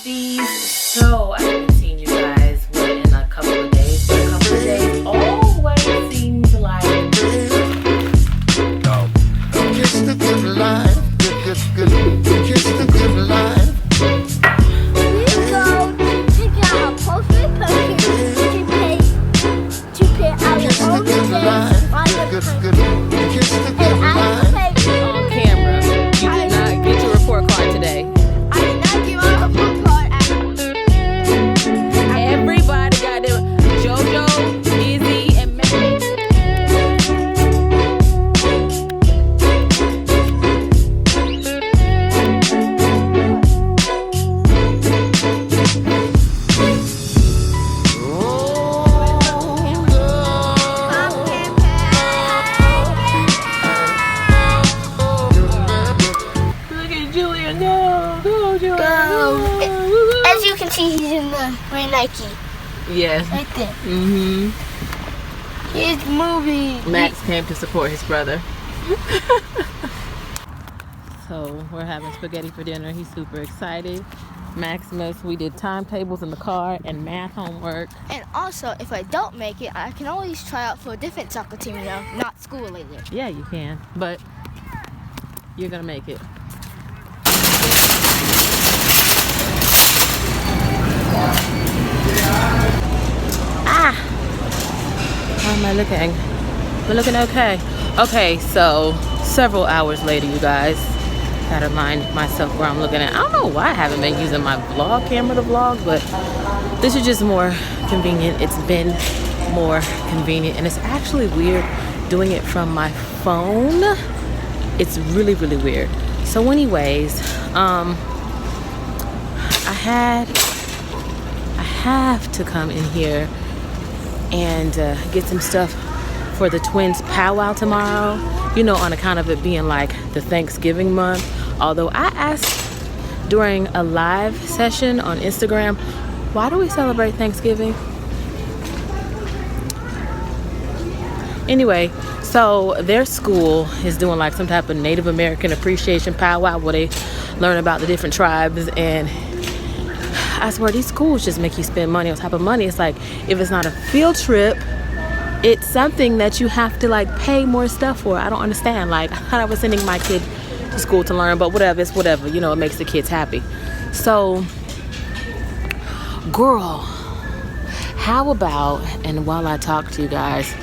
besties. So I haven't seen you guys in a couple of days. But a couple of days always seems like kiss the good life. Good. Kiss the good life. We go to our postman to pay our Kiss the own good things life. on the Good. Kiss the good and I life. pay. on camera. You did not get your report card today. I did not give my report card. Everybody got them. JoJo, Izzy, and Mary. Look at Julia. No, go, Julia. No. As you can see, he's in the green Nike Yes. right there. Mm-hmm. He's moving. Max came to support his brother. So we're having spaghetti for dinner. He's super excited. Maximus, we did timetables in the car and math homework. And also, if I don't make it, I can always try out for a different soccer team, you know, not school related. Yeah, you can, but you're gonna make it. How am I looking? We're looking okay. Okay, so several hours later, you guys. Gotta remind myself where I'm looking at. I don't know why I haven't been using my vlog camera to vlog, but this is just more convenient. It's been more convenient, and it's actually weird doing it from my phone. It's really, really weird. So anyways, I have to come in here and get some stuff for the twins' powwow tomorrow, you know, on account of it being like the Thanksgiving month. Although I asked during a live session on Instagram, why do we celebrate Thanksgiving? Anyway, so their school is doing like some type of Native American appreciation powwow where they learn about the different tribes, and I swear these schools just make you spend money on top of money. It's like, if it's not a field trip, it's something that you have to like pay more stuff for. I don't understand. Like, I thought I was sending my kid to school to learn, but whatever, it's whatever, you know, it makes the kids happy. So girl, how about, and while I talk to you guys,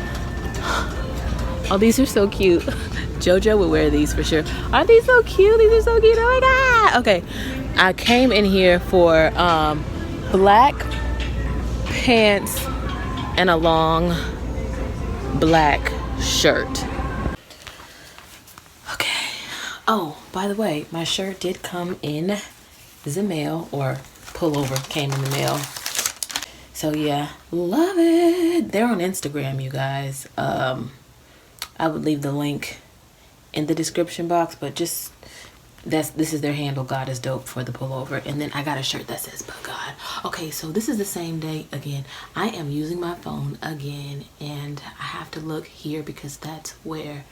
oh, these are so cute. JoJo would wear these for sure. Aren't these so cute? These are so cute. Oh my god. Okay, I came in here for black pants and a long black shirt. Okay. Oh, by the way, my shirt did come in the mail, or pullover came in the mail. So yeah, love it. They're on Instagram, you guys. I would leave the link in the description box, but just this is their handle, God is dope, for the pullover. And then I got a shirt that says but God. Okay, so this is the same day again. I am using my phone again, and I have to look here because that's where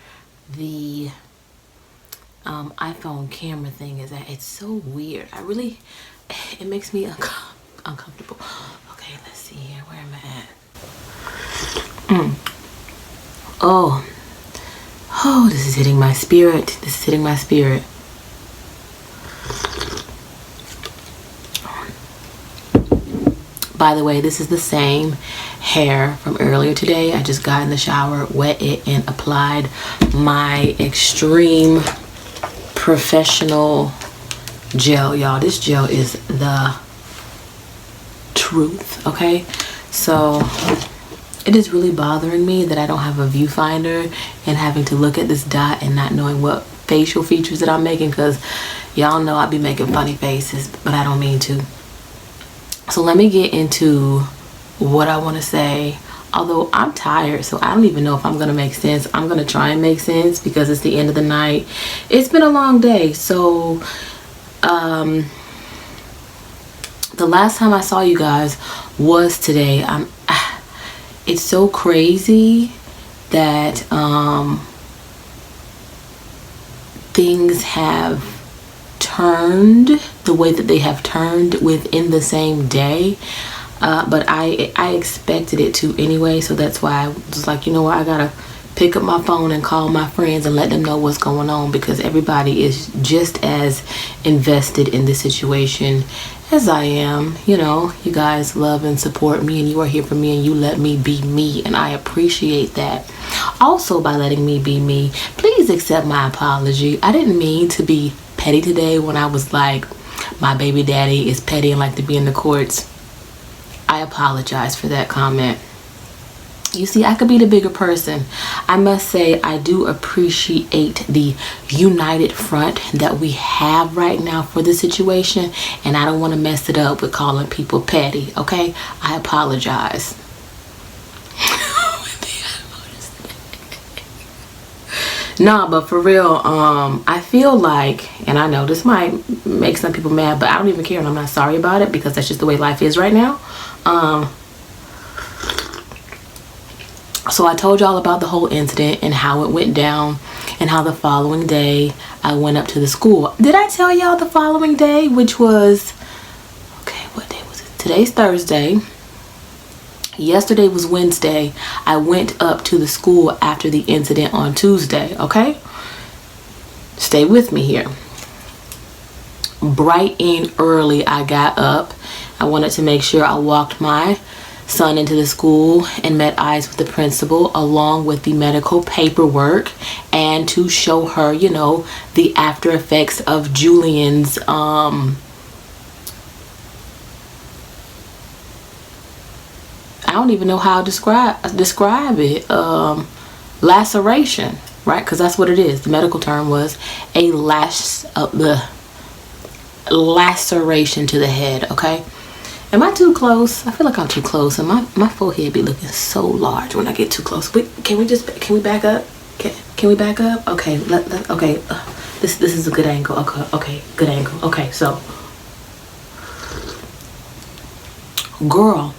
the iPhone camera thing is at. It's so weird. It makes me uncomfortable. Okay, let's see here. Where am I at? Oh, this is hitting my spirit. This is hitting my spirit. By the way, this is the same hair from earlier today. I just got in the shower, wet it, and applied my extreme professional gel. Y'all, this gel is the truth, okay? So it is really bothering me that I don't have a viewfinder and having to look at this dot and not knowing what facial features that I'm making, because y'all know I be making funny faces, but I don't mean to. So let me get into what I want to say. Although I'm tired, so I don't even know if I'm gonna make sense. I'm gonna try and make sense because it's the end of the night. It's been a long day. So the last time I saw you guys was today. It's so crazy that things have turned the way that they have turned within the same day. But I expected it to anyway, so that's why I was like, you know what, I gotta pick up my phone and call my friends and let them know what's going on, because everybody is just as invested in this situation as I am. You know, you guys love and support me, and you are here for me, and you let me be me, and I appreciate that. Also, by letting me be me, please accept my apology. I didn't mean to be petty today when I was like, my baby daddy is petty and like to be in the courts. I apologize for that comment. You see, I could be the bigger person. I must say, I do appreciate the united front that we have right now for the situation, and I don't want to mess it up with calling people petty, okay? I apologize. Nah, but for real, I feel like, and I know this might make some people mad, but I don't even care, and I'm not sorry about it, because that's just the way life is right now. So I told y'all about the whole incident and how it went down, and how the following day I went up to the school. Did I tell y'all the following day, which was, okay, what day was it? Today's Thursday. Yesterday was Wednesday. I went up to the school after the incident on Tuesday, okay? Stay with me here. Bright and early, I got up. I wanted to make sure I walked my son into the school and met eyes with the principal, along with the medical paperwork, and to show her, you know, the after effects of Julian's I don't even know how to describe it, laceration, right? Because that's what it is. The medical term was a laceration to the head, okay? Am I too close? I feel like I'm too close, and my forehead be looking so large when I get too close. Wait, can we back up? Can we back up? Okay, okay. This is a good angle. Okay, good angle. Okay, so, girl,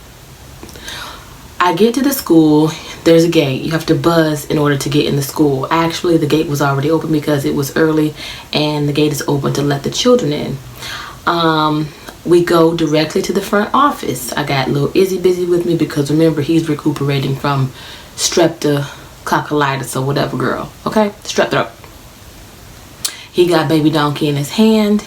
I get to the school. There's a gate. You have to buzz in order to get in the school. Actually, the gate was already open because it was early, and the gate is open to let the children in. We go directly to the front office. I got little Izzy busy with me because remember, he's recuperating from streptococcitis or whatever, girl. Okay, strep throat. He got baby donkey in his hand,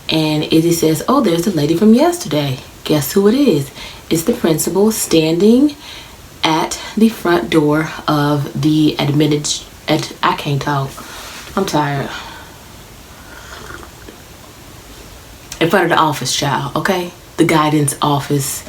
and Izzy says, "Oh, there's the lady from yesterday." Guess who it is? It's the principal standing at the front door of the I can't talk. I'm tired. In front of the office, child, okay? The guidance office,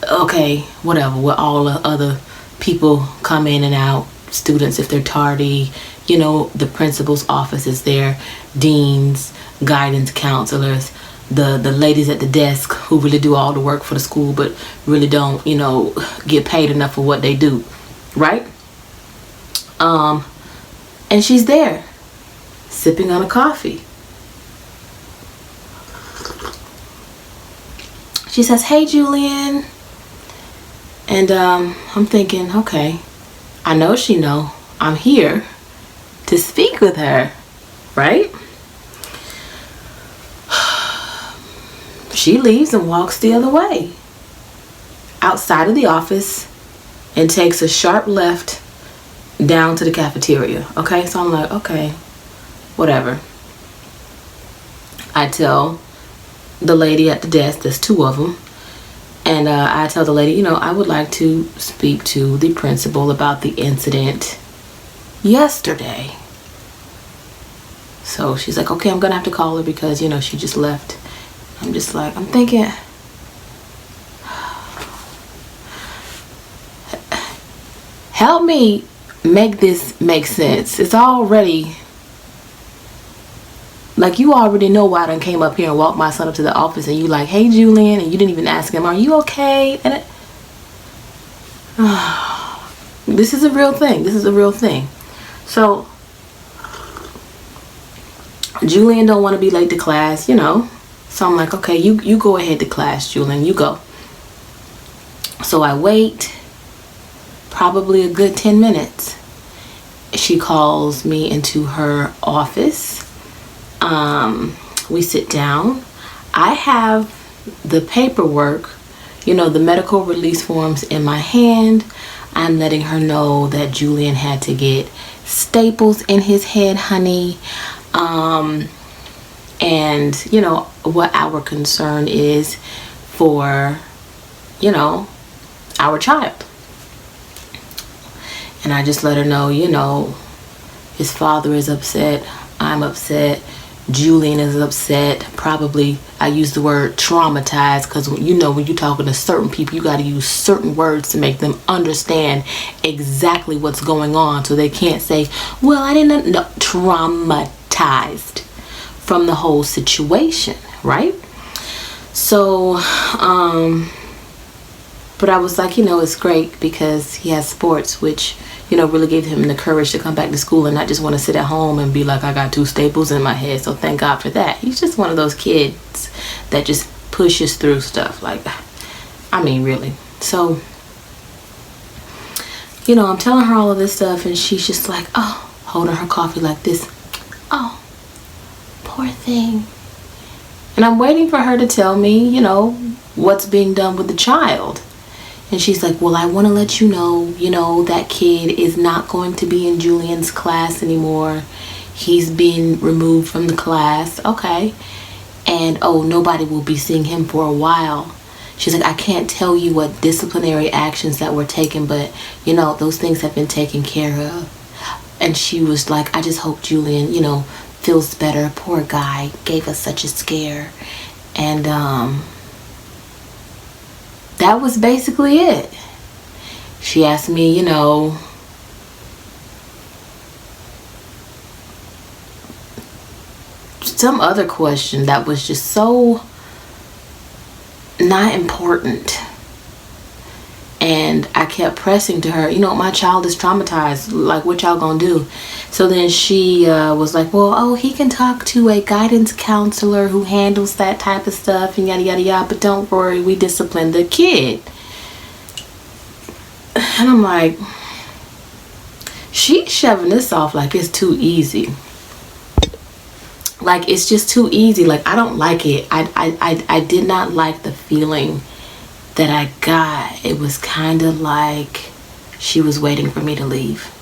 okay, whatever, where all the other people come in and out, students if they're tardy, you know, the principal's office is there, deans, guidance counselors, the ladies at the desk who really do all the work for the school but really don't, you know, get paid enough for what they do, right? And she's there, sipping on a coffee. She says, "Hey, Julian." And I'm thinking, okay, I know she know I'm here to speak with her, right? She leaves and walks the other way, outside of the office, and takes a sharp left down to the cafeteria. Okay, so I'm like, okay, whatever. I tell the lady at the desk, there's two of them, and I tell the lady, you know, I would like to speak to the principal about the incident yesterday. So she's like, okay, I'm gonna have to call her because, you know, she just left. I'm just like, I'm thinking, help me make this make sense. It's already, like, you already know why I done came up here and walked my son up to the office, and you like, "Hey, Julian," and you didn't even ask him, "Are you okay?" And this is a real thing. This is a real thing. So Julian don't want to be late to class, you know. So I'm like, okay, you go ahead to class, Julian, you go. So I wait probably a good 10 minutes. She calls me into her office. we sit down. I have the paperwork, the medical release forms in my hand. I'm letting her know that Julian had to get staples in his head, honey. And, what our concern is for, our child. And I just let her know, his father is upset. I'm upset. Julian is upset. Probably, I use the word traumatized because, when you're talking to certain people, you got to use certain words to make them understand exactly what's going on. So they can't say, well, I didn't know. Traumatized from the whole situation, right? So, but I was like, it's great because he has sports, which, really gave him the courage to come back to school and not just want to sit at home and be like, I got 2 staples in my head. So thank God for that. He's just one of those kids that just pushes through stuff. Like, I mean, really. So, I'm telling her all of this stuff and she's just like, oh, holding her coffee like this. Oh, poor thing. And I'm waiting for her to tell me, what's being done with the child. And she's like, well, I want to let you know, that kid is not going to be in Julian's class anymore. He's being removed from the class. Okay. And, oh, nobody will be seeing him for a while. She's like, I can't tell you what disciplinary actions that were taken, but, those things have been taken care of. And she was like, I just hope Julian, feels better. Poor guy. Gave us such a scare. And, that was basically it. She asked me, some other question that was just so not important. And I kept pressing to her, my child is traumatized. Like, what y'all gonna do? So then she was like, well, he can talk to a guidance counselor who handles that type of stuff and yada, yada, yada. But don't worry, we disciplined the kid. And I'm like, she's shoving this off like it's too easy. Like, it's just too easy. Like, I don't like it. I did not like the feeling that I got. It was kind of like she was waiting for me to leave.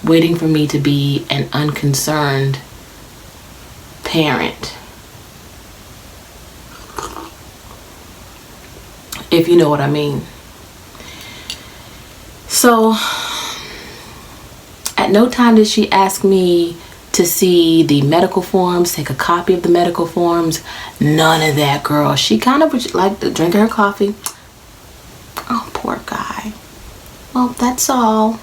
Waiting for me to be an unconcerned parent. If you know what I mean. So, at no time did she ask me to see the medical forms, take a copy of the medical forms. None of that, girl. She kind of would like to drink her coffee. Oh, poor guy. Well, that's all.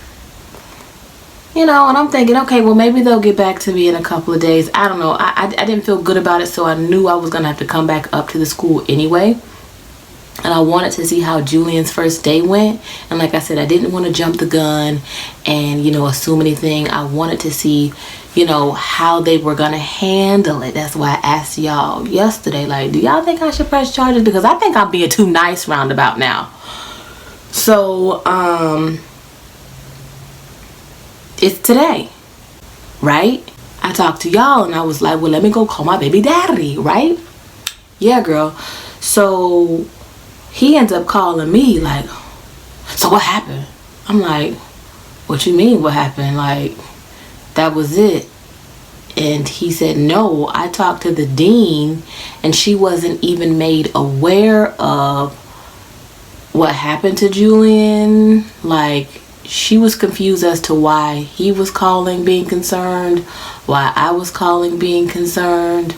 And I'm thinking, okay, well, maybe they'll get back to me in a couple of days. I don't know. I didn't feel good about it, so I knew I was going to have to come back up to the school anyway. And I wanted to see how Julian's first day went. And like I said, I didn't want to jump the gun and, assume anything. I wanted to see, how they were going to handle it. That's why I asked y'all yesterday, like, do y'all think I should press charges? Because I think I'm being too nice roundabout now. So, it's today, right? I talked to y'all and I was like, well, let me go call my baby daddy, right? Yeah, girl. So he ends up calling me like, so what happened? I'm like, what you mean what happened? Like, that was it. And he said, no, I talked to the dean and she wasn't even made aware of what happened to Julian. Like, she was confused as to why he was calling being concerned, why I was calling being concerned.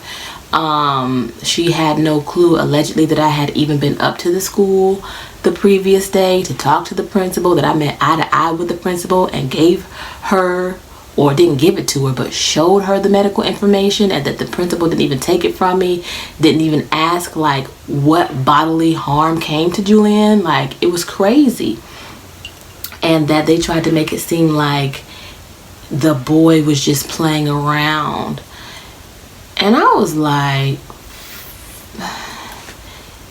She had no clue, allegedly, that I had even been up to the school the previous day to talk to the principal, that I met eye to eye with the principal and gave her, or didn't give it to her, but showed her the medical information, and that the principal didn't even take it from me, didn't even ask like what bodily harm came to Julian. Like, it was crazy. And that they tried to make it seem like the boy was just playing around. And I was like,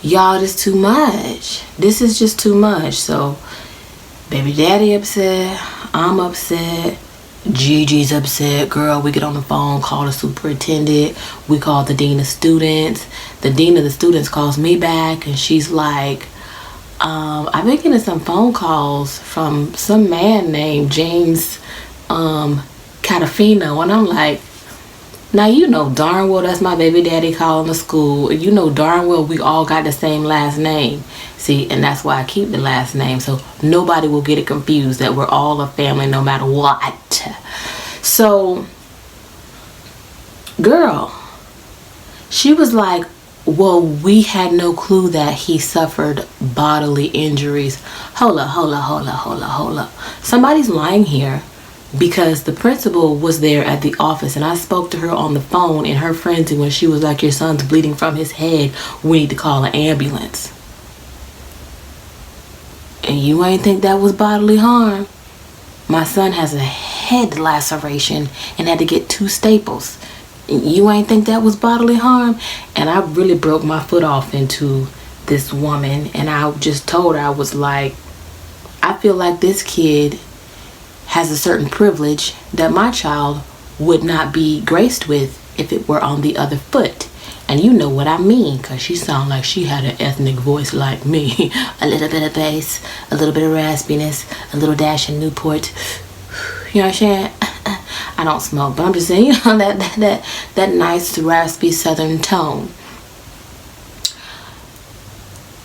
y'all, this too much. This is just too much. So, baby daddy upset. I'm upset. Gigi's upset, girl. We get on the phone, call the superintendent. We call the dean of students. The dean of the students calls me back, and she's like, I've been getting some phone calls from some man named James Catafino. And I'm like, now you know darn well that's my baby daddy calling the school. You know darn well we all got the same last name. See, and that's why I keep the last name, so nobody will get it confused that we're all a family no matter what. So, girl, she was like, well, we had no clue that he suffered bodily injuries. Hold up. Somebody's lying here, because the principal was there at the office, and I spoke to her on the phone in her frenzy when she was like, your son's bleeding from his head. We need to call an ambulance. And you ain't think that was bodily harm? My son has a head laceration and had to get 2 staples. You ain't think that was bodily harm? And I really broke my foot off into this woman, and I just told her, I was like, I feel like this kid has a certain privilege that my child would not be graced with if it were on the other foot. And you know what I mean, because she sounded like she had an ethnic voice like me. A little bit of bass, a little bit of raspiness, a little dash of Newport. You know what I'm saying? I don't smoke, but I'm just saying, you know, that nice raspy southern tone.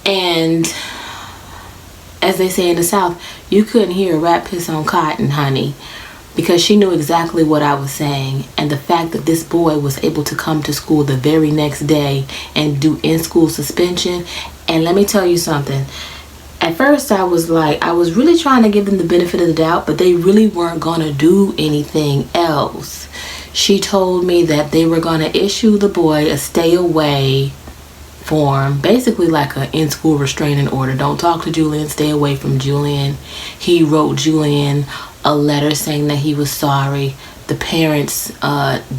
And as they say in the South, you couldn't hear a rat piss on cotton, honey, because she knew exactly what I was saying. And the fact that this boy was able to come to school the very next day and do in-school suspension. And let me tell you something. At first I was like, I was really trying to give them the benefit of the doubt, but they really weren't going to do anything else. She told me that they were going to issue the boy a stay away form, basically like an in-school restraining order. Don't talk to Julian, stay away from Julian. He wrote Julian a letter saying that he was sorry. The parents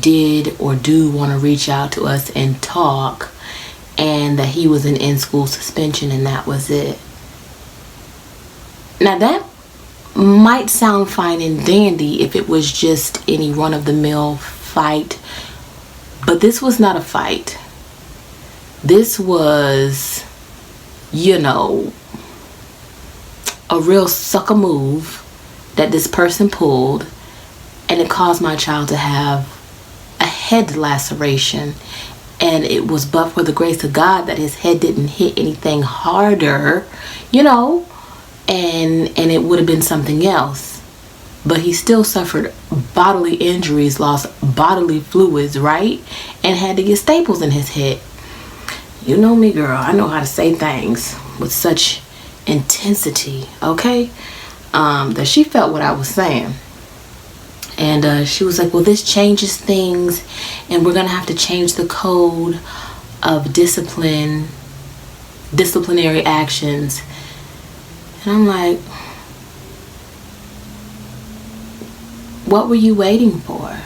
did or do want to reach out to us and talk, and that he was in-school suspension, and that was it. Now that might sound fine and dandy if it was just any run-of-the-mill fight, but this was not a fight. This was, you know, a real sucker move that this person pulled, and it caused my child to have a head laceration. And it was but for the grace of God that his head didn't hit anything harder, you know, and it would have been something else. But he still suffered bodily injuries, lost bodily fluids, right? And had to get staples in his head. You know me, girl. I know how to say things with such intensity, okay? That she felt what I was saying. And she was like, well, this changes things, and we're going to have to change the code of disciplinary actions. And I'm like, what were you waiting for?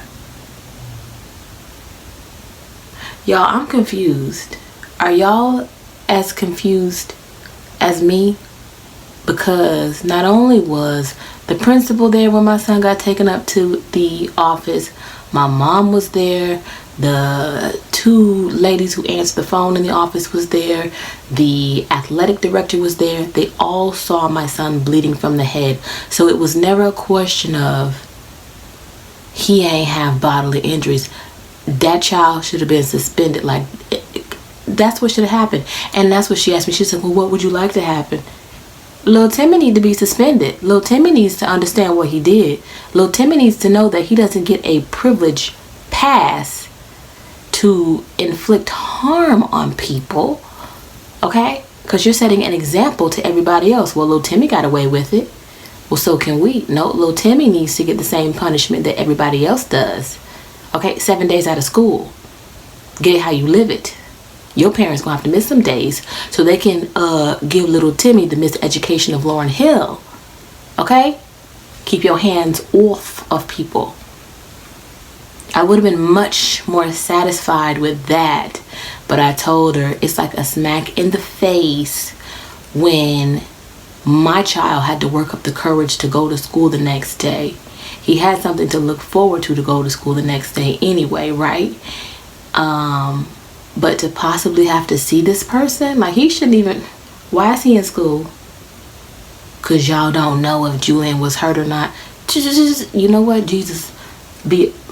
Y'all, I'm confused. Are y'all as confused as me? Because not only was the principal there when my son got taken up to the office, my mom was there, the 2 ladies who answered the phone in the office was there, the athletic director was there. They all saw my son bleeding from the head. So it was never a question of he ain't have bodily injuries. That child should have been suspended. Like, that's what should have happened. And that's what she asked me. She said, well, what would you like to happen? Lil Timmy needs to be suspended. Lil Timmy needs to understand what he did. Lil Timmy needs to know that he doesn't get a privilege pass to inflict harm on people. Okay? Because you're setting an example to everybody else. Well, Lil Timmy got away with it. Well, so can we. No, Lil Timmy needs to get the same punishment that everybody else does. Okay? 7 days out of school. Get it how you live it. Your parents gonna have to miss some days so they can give little Timmy the miseducation of Lauryn Hill. Okay? Keep your hands off of people. I would have been much more satisfied with that, but I told her it's like a smack in the face when my child had to work up the courage to go to school the next day. he had something to look forward to go to school the next day anyway, right? But to possibly have to see this person, like, he shouldn't even, why is he in school? Because y'all don't know if Julian was hurt or not. You know what, Jesus,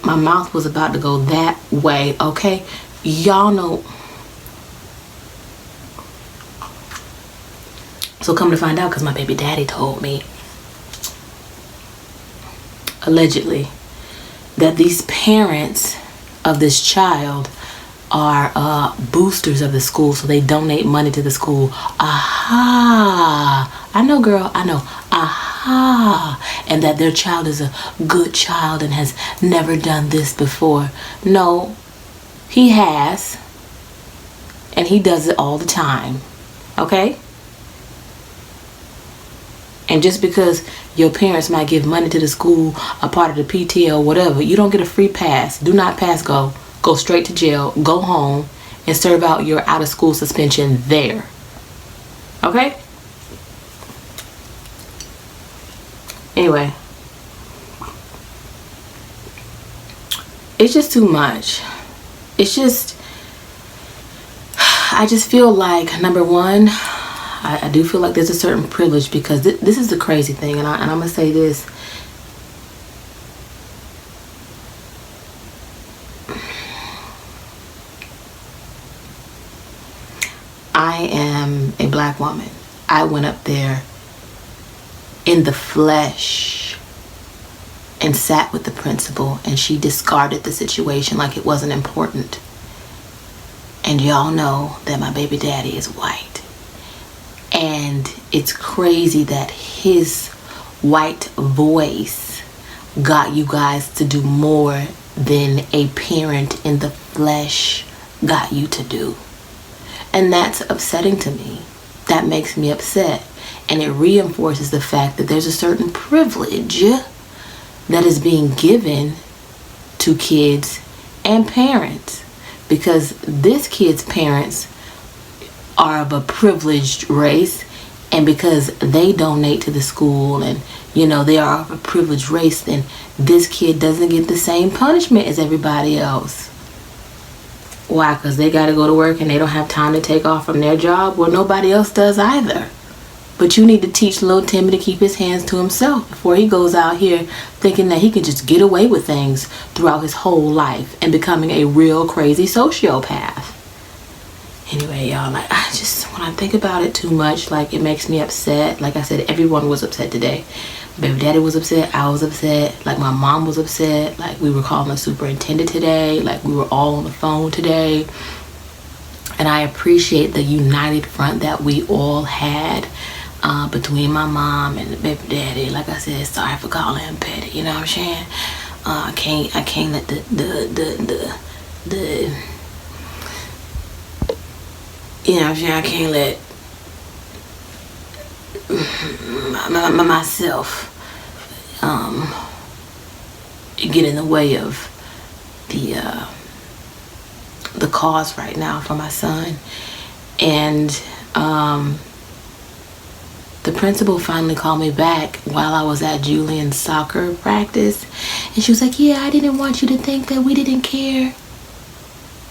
my mouth was about to go that way, okay? Y'all know. So come to find out, because my baby daddy told me, allegedly, that these parents of this child are boosters of the school, so they donate money to the school. Aha! I know, girl, I know. Aha! And that their child is a good child and has never done this before. No, he has, and he does it all the time, okay? And just because your parents might give money to the school, a part of the PTO, whatever, you don't get a free pass. Do not pass go. Go straight to jail, go home, and serve out your out of school suspension there. Okay? Anyway. It's just too much. It's just, I just feel like, number one, I do feel like there's a certain privilege, because this is the crazy thing, and I'm going to say this. I am a black woman. I went up there in the flesh and sat with the principal, and she discarded the situation like it wasn't important. And y'all know that my baby daddy is white. And it's crazy that his white voice got you guys to do more than a parent in the flesh got you to do. And that's upsetting to me. That makes me upset. And it reinforces the fact that there's a certain privilege that is being given to kids and parents. Because this kid's parents are of a privileged race, and because they donate to the school and, you know, they are of a privileged race, then this kid doesn't get the same punishment as everybody else. Why? Because they got to go to work and they don't have time to take off from their job? Well, nobody else does either. But you need to teach little Timmy to keep his hands to himself before he goes out here thinking that he can just get away with things throughout his whole life and becoming a real crazy sociopath. Anyway, y'all, like, when I think about it too much, like, it makes me upset. Like I said, everyone was upset today. Baby daddy was upset, I was upset, like my mom was upset, like we were calling the superintendent today, like we were all on the phone today. And I appreciate the united front that we all had between my mom and the baby daddy. Like I said, sorry for calling him petty, you know what I'm saying? I can't let the you know what I'm saying, I can't let myself get in the way of the cause right now for my son. And the principal finally called me back while I was at Julian's soccer practice, and she was like, yeah, I didn't want you to think that we didn't care.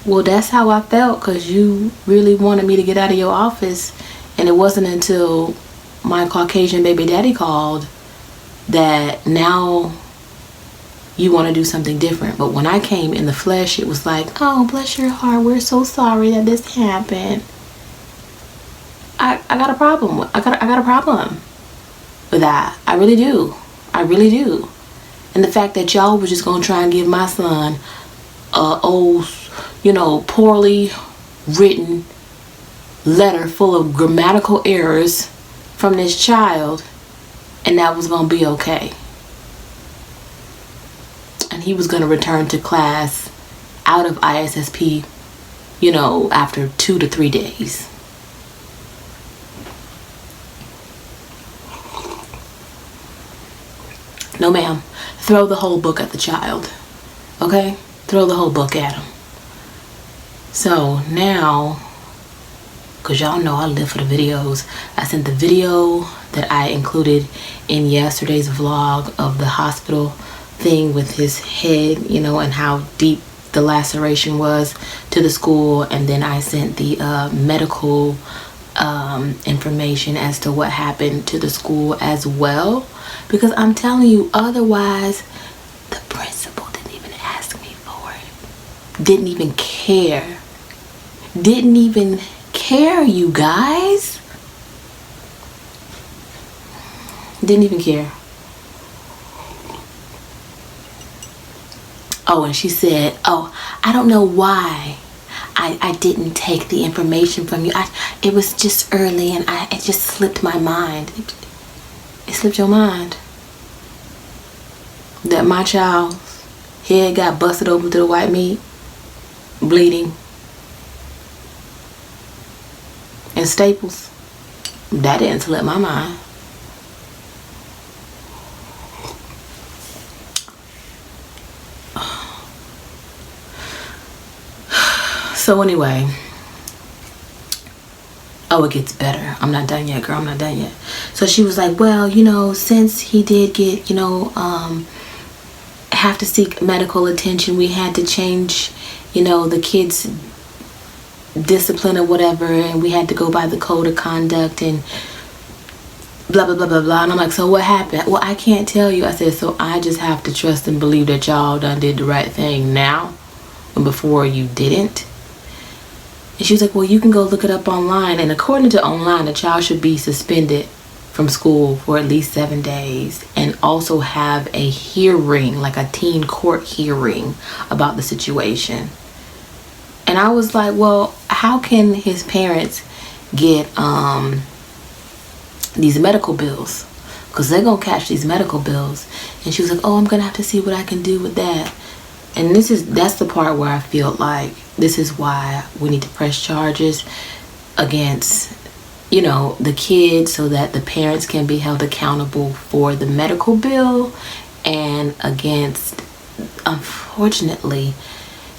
Well, that's how I felt, because you really wanted me to get out of your office. And it wasn't until my Caucasian baby daddy called that now you want to do something different. But when I came in the flesh, it was like, oh, bless your heart, we're so sorry that this happened. I got a problem. I got a problem with that. I really do. I really do. And the fact that y'all was just going to try and give my son old, poorly written letter full of grammatical errors from this child, and that was going to be okay. And he was going to return to class out of ISSP, after 2 to 3 days. No, ma'am. Throw the whole book at the child. Okay? Throw the whole book at him. So now, because y'all know I live for the videos, I sent the video that I included in yesterday's vlog of the hospital thing with his head, you know, and how deep the laceration was to the school. And then I sent the medical information as to what happened to the school as well, because I'm telling you, otherwise the principal didn't even ask me for it, didn't even care, you guys, didn't even care. Oh, and she said, oh, I don't know why I didn't take the information from you. It was just early and it just slipped my mind. It slipped your mind that my child's head got busted open to the white meat, bleeding, and staples. That didn't slip my mind. So anyway, oh, it gets better. I'm not done yet, girl. I'm not done yet. So she was like, well, you know, since he did get, you know, have to seek medical attention, we had to change, you know, the kids' discipline or whatever, and we had to go by the code of conduct and blah, blah, blah, blah, blah. And I'm like, so what happened? Well, I can't tell you. I said, so I just have to trust and believe that y'all done did the right thing now and before you didn't. And she was like, well, you can go look it up online. And according to online, the child should be suspended from school for at least 7 days and also have a hearing, like a teen court hearing about the situation. And I was like, well, how can his parents get these medical bills? Because they're going to catch these medical bills. And she was like, oh, I'm going to have to see what I can do with that. And that's the part where I feel like this is why we need to press charges against, you know, the kids, so that the parents can be held accountable for the medical bill, and against, unfortunately,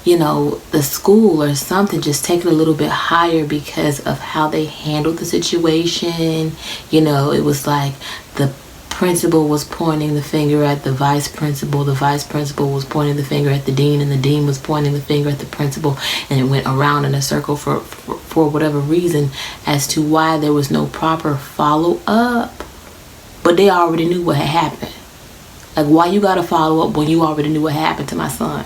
you know, the school or something just take it a little bit higher because of how they handled the situation. You know, it was like the principal was pointing the finger at the vice principal was pointing the finger at the dean, and the dean was pointing the finger at the principal, and it went around in a circle for whatever reason as to why there was no proper follow-up. But they already knew what had happened. Like, why you gotta follow up when you already knew what happened to my son?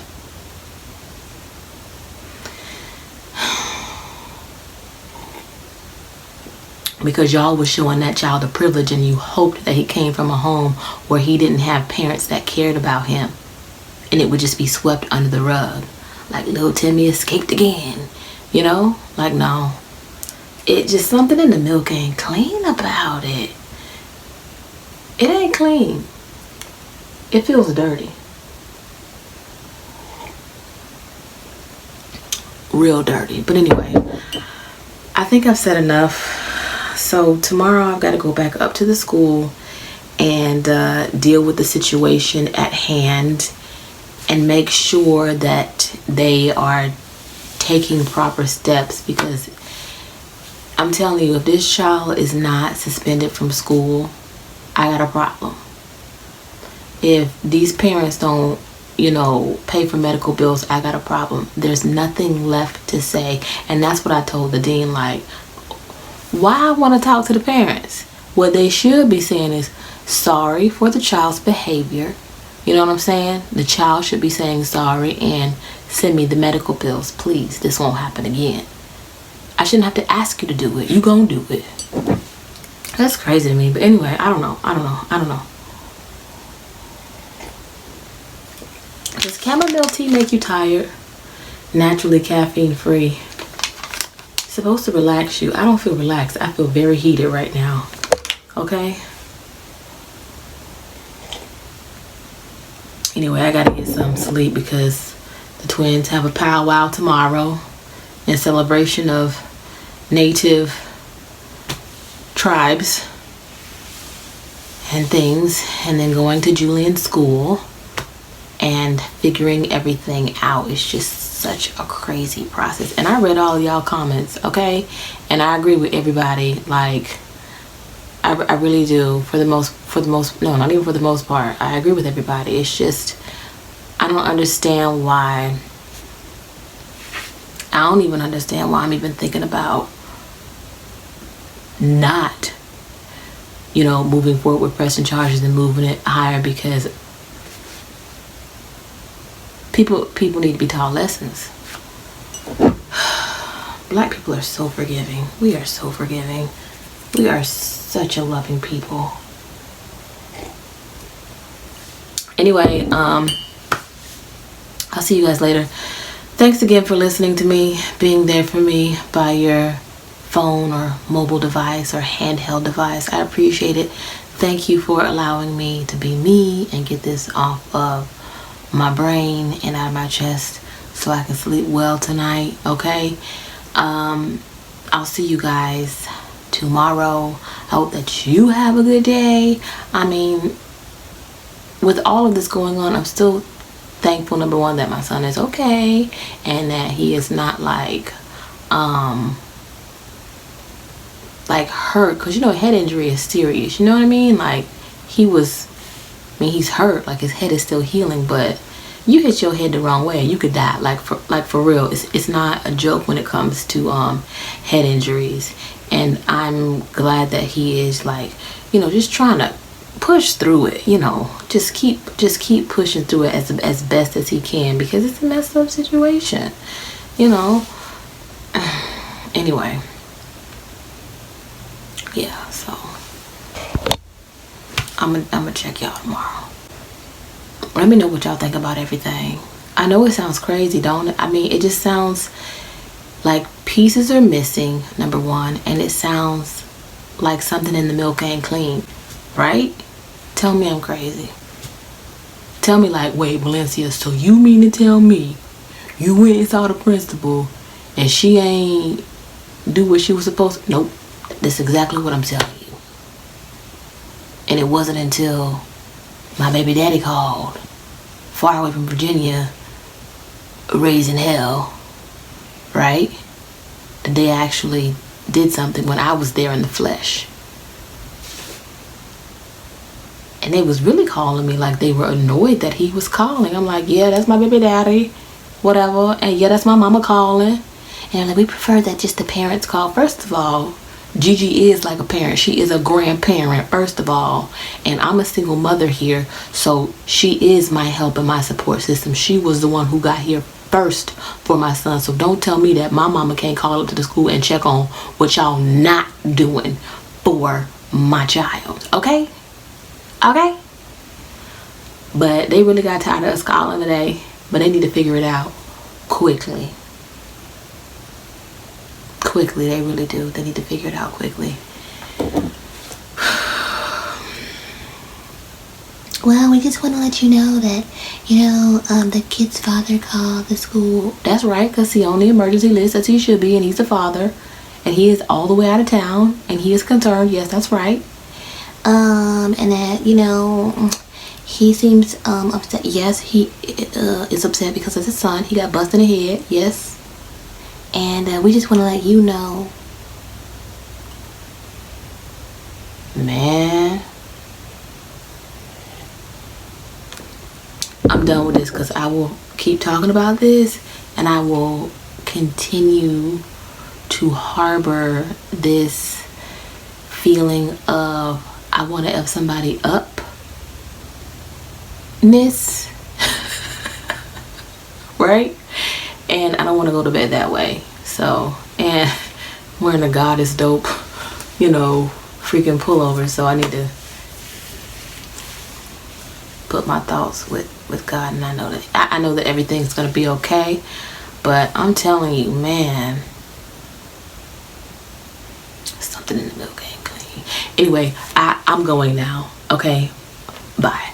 Because y'all was showing that child a privilege, and you hoped that he came from a home where he didn't have parents that cared about him, and it would just be swept under the rug, like little Timmy escaped again, you know? Like, no, it just, something in the milk ain't clean about it. It ain't clean. It feels dirty, real dirty. But anyway, I think I've said enough. So tomorrow I've got to go back up to the school and deal with the situation at hand and make sure that they are taking proper steps, because I'm telling you, if this child is not suspended from school, I got a problem. If these parents don't, you know, pay for medical bills, I got a problem. There's nothing left to say. And that's what I told the dean, like, why I want to talk to the parents. What they should be saying is, sorry for the child's behavior. You know what I'm saying? The child should be saying sorry and send me the medical bills, please. This won't happen again. I shouldn't have to ask you to do it. You gonna do it. That's crazy to me. But anyway, I don't know. Does chamomile tea make you tired? Naturally caffeine free. Supposed to relax you. I don't feel relaxed. I feel very heated right now. Okay? Anyway, I gotta get some sleep because the twins have a powwow tomorrow in celebration of native tribes and things, and then going to Julian's school and figuring everything out. It's just such a crazy process. And I read all of y'all comments, okay? And I agree with everybody. Like, I really do. For the most, no, not even for the most part. I agree with everybody. It's just, I don't understand why. I don't even understand why I'm even thinking about not, moving forward with pressing charges and moving it higher, because people need to be taught lessons. Black people are so forgiving. We are so forgiving. We are such a loving people. Anyway, I'll see you guys later. Thanks again for listening to me, being there for me by your phone or mobile device or handheld device. I appreciate it. Thank you for allowing me to be me and get this off of my brain and out of my chest so I can sleep well tonight, okay? I'll see you guys tomorrow. I hope that you have a good day. I mean, with all of this going on, I'm still thankful, number one, that my son is okay and that he is not like hurt, because head injury is serious, you know what I mean? Like, he's hurt, like his head is still healing, but you hit your head the wrong way, you could die, like for real. It's not a joke when it comes to head injuries. And I'm glad that he is just trying to push through it, just keep pushing through it as best as he can, because it's a messed up situation, anyway. Yeah, so I'm gonna check y'all tomorrow. Let me know what y'all think about everything. I know it sounds crazy, don't it? I mean, it just sounds like pieces are missing, number one, and it sounds like something in the milk ain't clean, right? Tell me I'm crazy. Tell me wait, Valencia, so you mean to tell me you went and saw the principal and she ain't do what she was supposed to? Nope. That's exactly what I'm telling you. And it wasn't until my baby daddy called, far away from Virginia, raising hell, right? That they actually did something when I was there in the flesh. And they was really calling me like they were annoyed that he was calling. I'm like, yeah, that's my baby daddy, whatever. And yeah, that's my mama calling. And we prefer that just the parents call. First of all, Gigi is like a parent. She is a grandparent, first of all. And I'm a single mother here, so she is my help and my support system. She was the one who got here first for my son. So don't tell me that my mama can't call up to the school and check on what y'all not doing for my child. Okay? Okay? But they really got tired of us calling today. But they need to figure it out quickly. Quickly, they really do. They need to figure it out quickly. Well, we just want to let you know that, the kid's father called the school. That's right, because he's on the emergency list as he should be, and he's the father. And he is all the way out of town, and he is concerned. Yes, that's right. And that, he seems upset. Yes, he is upset because of his son. He got busted in the head. Yes. And we just want to let you know. Man. I'm done with this, because I will keep talking about this and I will continue to harbor this feeling of I want to F somebody up-ness. Right? And I don't want to go to bed that way. So, and I'm wearing a goddess dope, freaking pullover. So I need to put my thoughts with God. And I know that everything's going to be okay. But I'm telling you, man, something in the milk ain't clean. Anyway, I'm going now. Okay? Bye.